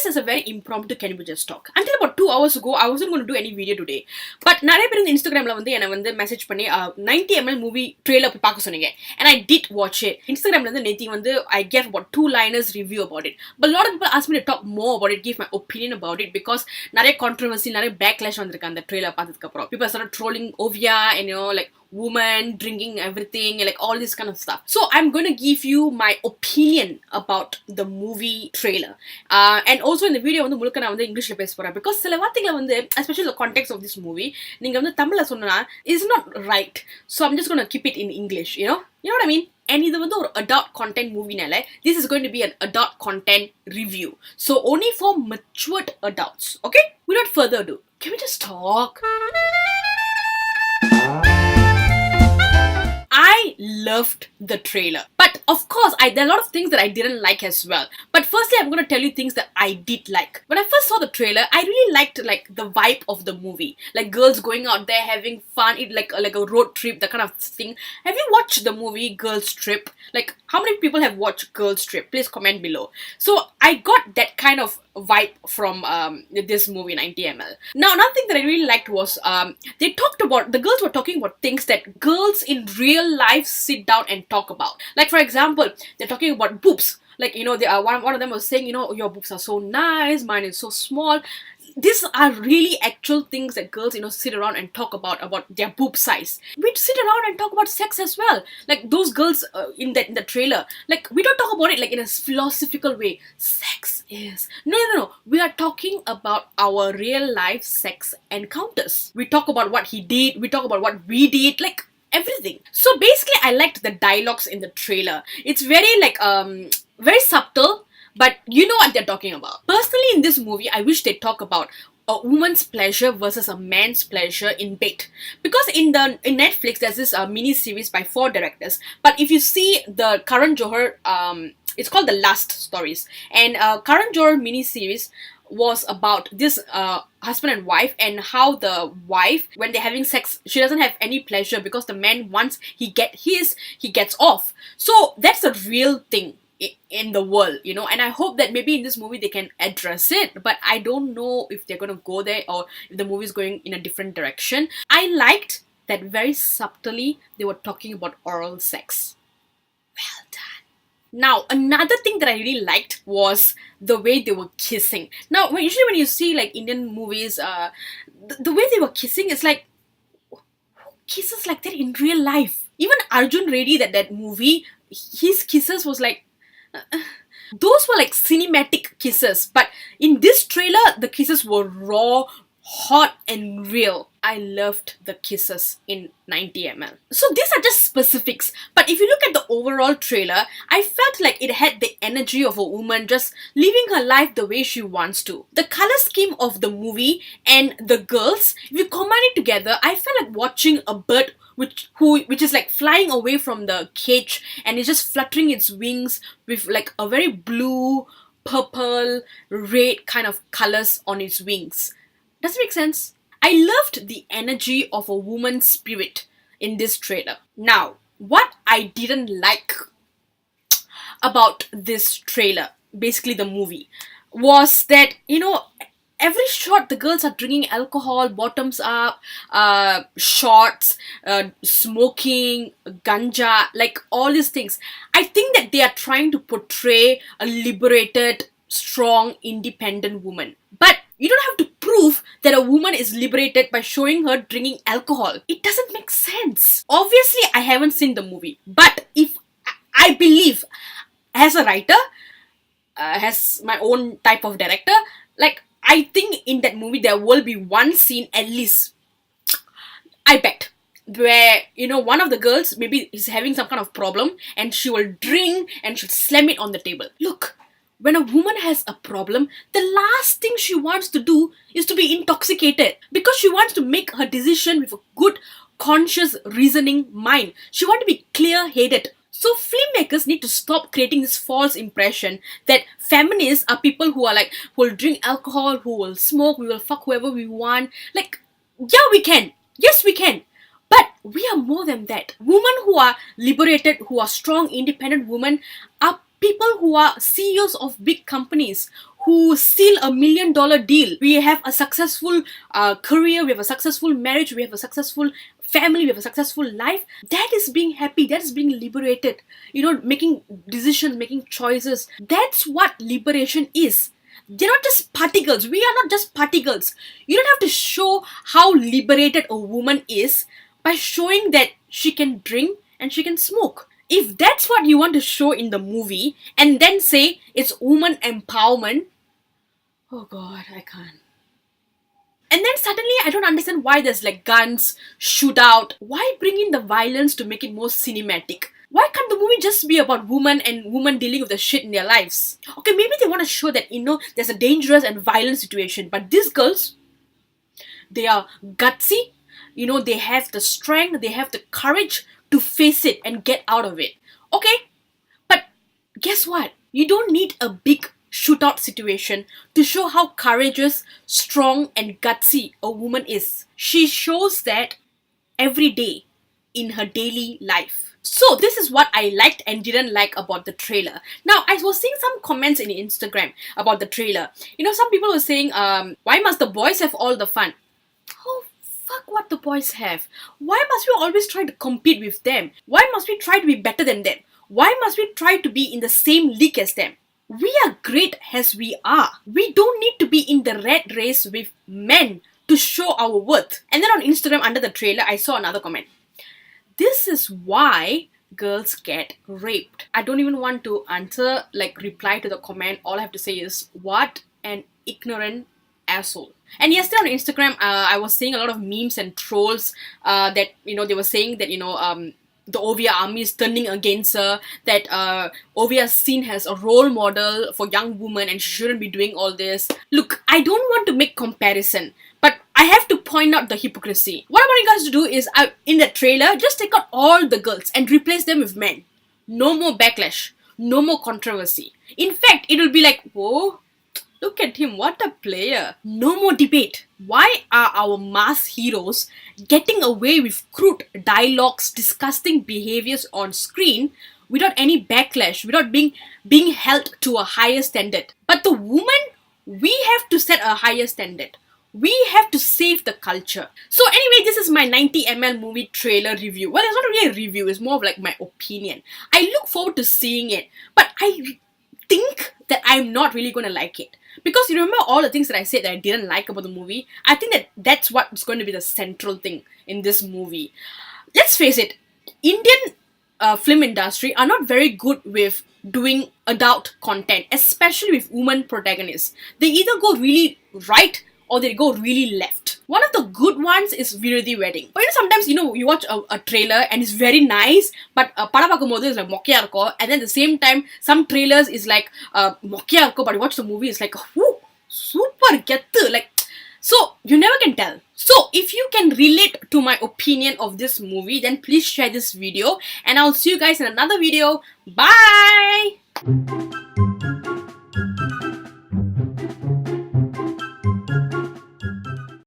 this is a very impromptu Can We Just Talk. Until about 2 hours ago, I wasn't going to do any video today. But நிறைய பேர் இந்த இன்ஸ்டாகிராம்ல வந்து என்ன வந்து message பண்ணி 90ml மூவி ட்ரெய்லர் போய் பார்க்க சொன்னீங்க. And I did watch it. இன்ஸ்டாகிராம்ல வந்து நேத்தி வந்து I gave about 2-liners review about it. But a lot of people asked me to talk more about it, give my opinion about it because நிறைய controversy, நிறைய backlash வந்திருக்கு அந்த trailer பார்த்ததுக்கு அப்புறம். People started trolling Ovia and like woman drinking everything and like all this kind of stuff. So I'm going to give you my opinion about the movie trailer. And also in the video வந்து முழுக்க நான் வந்து இங்கிலீஷ்ல பேச போறேன் because சில வார்த்தைகளை வந்து especially the context of this movie நீங்க வந்து தமிழ்ல சொன்னா is not right. So I'm just going to keep it in English, you know what I mean? And இது வந்து ஒரு adult content movie நால this is going to be an adult content review. So only for matured adults. Okay? Without further ado, can we just talk? I loved the trailer. But of course, there are a lot of things that I didn't like as well. But firstly, I'm going to tell you things that I did like. When I first saw the trailer, I really liked like the vibe of the movie. Like girls going out there having fun, like a road trip, that kind of thing. Have you watched the movie Girls Trip? Like how many people have watched Girls Trip? Please comment below. So I got that kind of vibe from this movie 90ml. Now another thing that I really liked was they talked about, the girls were talking about things that girls in real life sit down and talk about. Like for example, they're talking about boobs. Like they are one of them was saying, your boobs are so nice, mine is so small. These are really actual things that girls sit around and talk about their boob size. We sit around and talk about sex as well. Like those girls in the trailer, like we don't talk about it like in a philosophical way. Sex is no. We are talking about our real life sex encounters. We talk about what he did, we talk about what we did, like everything. So basically I liked the dialogues in the trailer. It's very like very subtle, but you know what they're talking about. Personally, in this movie, I wish they talk about a woman's pleasure versus a man's pleasure in bed. Because in Netflix, there's this mini series by 4 directors. But if you see the Karan Johar, it's called The Last Stories. And Karan Johar mini series was about this husband and wife, and how the wife, when they're having sex, she doesn't have any pleasure because the man, once he gets off. So that's a real thing in the world, and I hope that maybe in this movie they can address it, but I don't know if they're going to go there or if the movie is going in a different direction. I liked that very subtly they were talking about oral sex. Well done. Now, another thing that I really liked was the way they were kissing. Now, usually when you see like Indian movies, the way they were kissing is like, who kisses like that in real life? Even Arjun Reddy, that movie, his kisses was like, those were like cinematic kisses. But in this trailer, the kisses were raw, hot and real. I loved the kisses in 90ml. So these are just specifics, but if you look at the overall trailer, I felt like it had the energy of a woman just living her life the way she wants to. The color scheme of the movie and the girls, if you combine it together, I felt like watching a bird which is like flying away from the cage and it's just fluttering its wings with like a very blue, purple, red kind of colors on its wings. Does it make sense? I loved the energy of a woman's spirit in this trailer. Now, what I didn't like about this trailer, basically the movie, was that, every shot the girls are drinking alcohol, bottoms up, shots, smoking, ganja, like all these things. I think that they are trying to portray a liberated, strong, independent woman. But you don't have to prove that a woman is liberated by showing her drinking alcohol. It doesn't make sense. Obviously, I haven't seen the movie. But if I believe, as a writer, as my own type of director, like I think in that movie there will be one scene at least, I bet, where one of the girls maybe is having some kind of problem and she will drink and she'll slam it on the table. Look, when a woman has a problem, the last thing she wants to do is to be intoxicated because she wants to make her decision with a good, conscious, reasoning mind. She wants to be clear-headed. So filmmakers need to stop creating this false impression that feminists are people who will drink alcohol, who will smoke, we will fuck whoever we want. Like, yeah, we can. Yes, we can. But we are more than that. Women who are liberated, who are strong, independent women are people who are CEOs of big companies, who seal a $1 million deal. We have a successful career, we have a successful marriage, we have a successful family, we have a successful life. That is being happy, that is being liberated. Making decisions, making choices. That's what liberation is. They're not just particles. We are not just particles. You don't have to show how liberated a woman is by showing that she can drink and she can smoke. If that's what you want to show in the movie and then say it's woman empowerment, oh god, I can't. And then suddenly I don't understand why there's like guns, shootout. Why bring in the violence to make it more cinematic? Why can't the movie just be about women and women dealing with the shit in their lives? Okay, maybe they want to show that, there's a dangerous and violent situation. But these girls, they are gutsy. They have the strength, they have the courage to face it and get out of it. Okay, but guess what? You don't need a big shootout situation to show how courageous, strong, and gutsy a woman is. She shows that every day in her daily life. So this is what I liked and didn't like about the trailer. Now, I was seeing some comments in Instagram about the trailer. Some people were saying, why must the boys have all the fun? Oh, fuck what the boys have. Why must we always try to compete with them? Why must we try to be better than them? Why must we try to be in the same league as them? We are great as we are. We don't need to be in the rat race with men to show our worth. And then on Instagram, under the trailer, I saw another comment. This is why girls get raped. I don't even want to reply to the comment. All I have to say is, what an ignorant asshole. And yesterday on Instagram, I was seeing a lot of memes and trolls that, they were saying that, the Ovia army is turning against her, that Ovia is seen as a role model for young women and she shouldn't be doing all this. Look, I don't want to make comparison, but I have to point out the hypocrisy. What I want you guys to do is, in the trailer, just take out all the girls and replace them with men. No more backlash. No more controversy. In fact, it'll be like, whoa, look at him, what a player. No more debate. Why are our mass heroes getting away with crude dialogues, disgusting behaviors on screen without any backlash, without being held to a higher standard? But the woman, we have to set a higher standard. We have to save the culture. So anyway, this is my 90ml movie trailer review. Well, it's not really a review, it's more of like my opinion. I look forward to seeing it, but I think that I'm not really going to like it. Because you remember all the things that I said that I didn't like about the movie? I think that that's what's going to be the central thing in this movie. Let's face it, Indian film industry are not very good with doing adult content, especially with women protagonists. They either go really right or they go really left. One of the good ones is Virudhi Wedding. But sometimes, you watch a trailer and it's very nice, but pada pakumbodhu is like mokya irukko, and then at the same time, some trailers is like mokya irukko, but you watch the movie, it's like, whoo, super gettu. Like, so you never can tell. So if you can relate to my opinion of this movie, then please share this video, and I'll see you guys in another video. Bye!